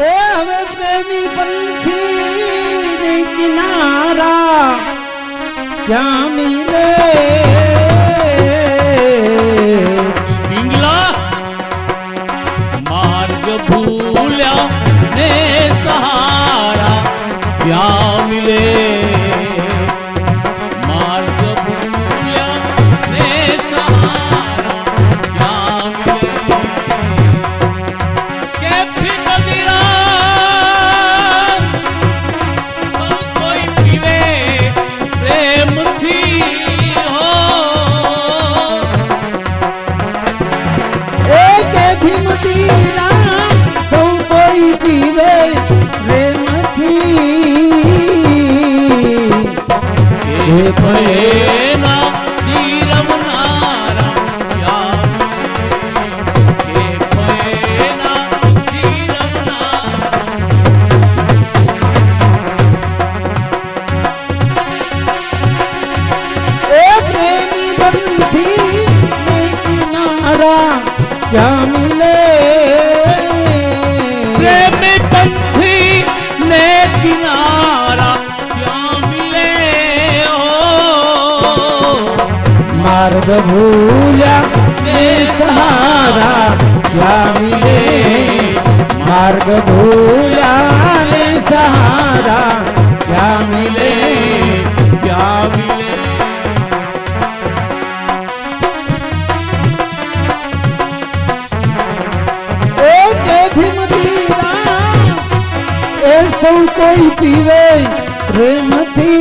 ए हवे प्रेमी पंछी ने किनारा क्या मिले पिंगला मार्ग भूल्या ने सहारा क्या मिले मार्ग भूल्या ने सहारा क्या मिले के फिर मदिरा सब कोई पीवे प्रेम थी हो एक भीमतीरा सौ कोई पीवे प्रेम थी के भयना जीरवनारा क्या के भयना जीरवनारा ए प्रेमी बंसी ने किनारा क्या मिले प्रेमी पंथी ने किनारा क्या मिले हो मार्ग भूला ने सहारा क्या मिले मार्ग भूला ने सहारा क्या मिले क्या मिले एक भीमतीरा ए सौ कोई पीवे प्रेम थी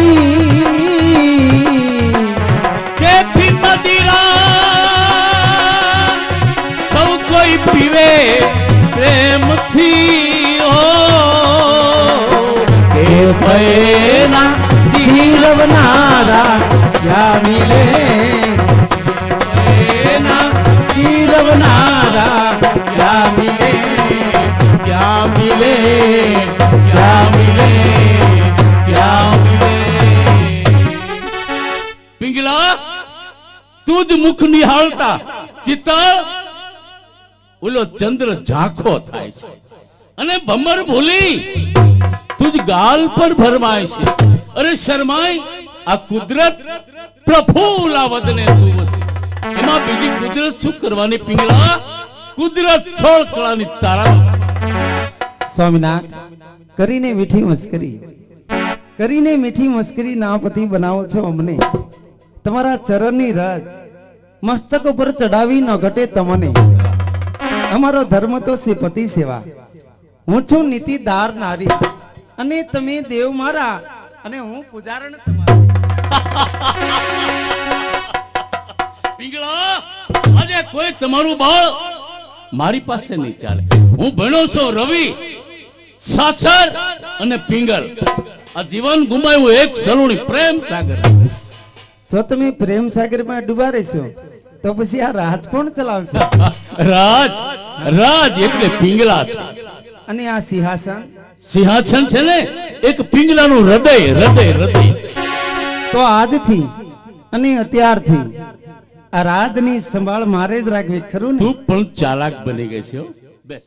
के भी मदिरा सब कोई पीवे प्रेम थी हो के पैना जीरवनारा क्या मिले पैना जीरवनारा क्या मिले क्या मिले क्या मिले क्या मिले पिंगला તું જ મુખ નિહાળતા ચિત્તળ ઓલો ચંદ્ર ઝાંખો થાય છે અને ભમર ભૂલી તું જ ગાલ પર ભરમાય છે અરે શરમાય આ કુદરત પ્રફુલ્લા વદને તું વસે એમાં બીજી કુદરત શું કરવાની પિંગલા કુદરત છોડ કળાની તારા સ્વામિનાથ કરીને મીઠી મસ્કરી ના પતિ બનાવો છો અમને તમારા ચરણની રાજ મસ્તક ઉપર ચડાવી ન ઘટે તમને અમારો ધર્મ તો છે પતિ સેવા હું છું નીતિદાર નારી અને તમે દેવ મારા અને હું પૂજારણ તમારા પિંગલા આજે કોઈ તમારું બાળ મારી પાસે નહીં ચાલે હું ભણ્યો છું રવિ સાસર અને પિંગલ આ જીવન ગુમાયું એક સલુણી પ્રેમ સાગર જો તમે પ્રેમ સાગર માં ડૂબા રહેશો તો પછી આ રાજ કોણ ચલાવશે રાજ રાજ એટલે પિંગલા છે અને આ સિંહાસન સિંહાસન છે ને એક પિંગલાનું હૃદય હૃદય હૃદય તો આજથી અને અત્યારથી આ રાજની સંભાળ મારે જ રાખવી ખરું ને તું પણ ચાલાક બની ગઈ છે હો. બેસ